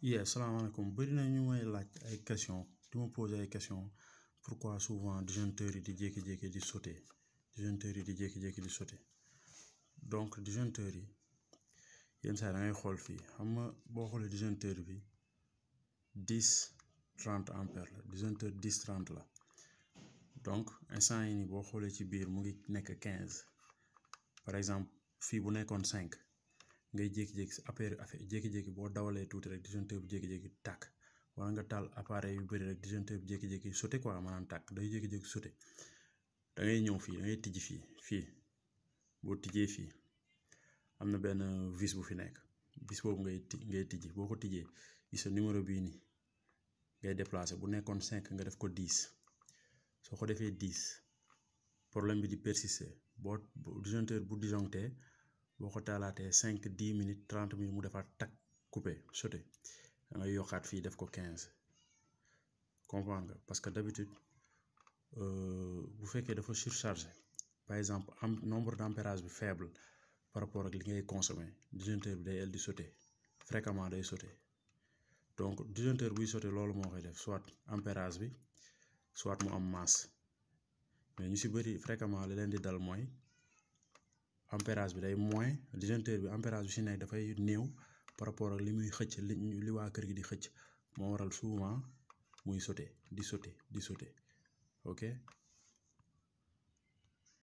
salaamaaleykum bëri na ñu may laaj ay question di ma poser ay question pourquoi souvent disjoncteurs yi di jékki-jékki di sauter disjoncteurs yi di jékki-jékki di sauter donc disjoncteurs yi yenn saa da ngay xool fii xam nga boo xoolee disjoncteur bi 10-30 ampères la disjoncteur 10-30 la donc instant yi nii boo xoolee ci biir mu ngi nekk 15 par exemple fii bu nekkoon 5 ngay jékki-jékki si affaire jékki-jékki boo dawalee tuuti rek disjoncteur bi jékki-jékki tàkk wala nga taal appareil yu bëri rek disjoncteur bi jékki-jékki sauté quoi maanaam tàkk day jékki-jékki sauté da ngay ñëw fii da ngay tijji fii boo tijjee fii am na benn vis bu fi nekk vis boobu ngay tijji boo ko tijjee gis sa numéro bii nii ngay déplacé bu nekkoon 5 nga def ko 10 soo ko defee 10 problème bi di persister boo disjoncteur bu disjoncté boo ko taalaatee 5 10 minutes 30 minutes mu defaat takk coupé sauté da ngay yokkaat fii def ko 15 comprendre nga parce que d'habitude bu fekkee dafa surchargé par exemple am nombre d'ampérage bi faible par rapport ak li ngay consommer disjoncteur bi day el di sauté fréquemment day sauté donc disjoncteur buy sauté loolu moo koy def soit ampérage bi soit mu am masse mais ñu si bëri fréquemment li leen di dal mooy ampérage bi day moins disjoncteur bi ampérage bi si nekk dafay néew par rapport ak li muy xëcc li waa kër gi di xëcc moo waral souvent muy sauté di sauté ok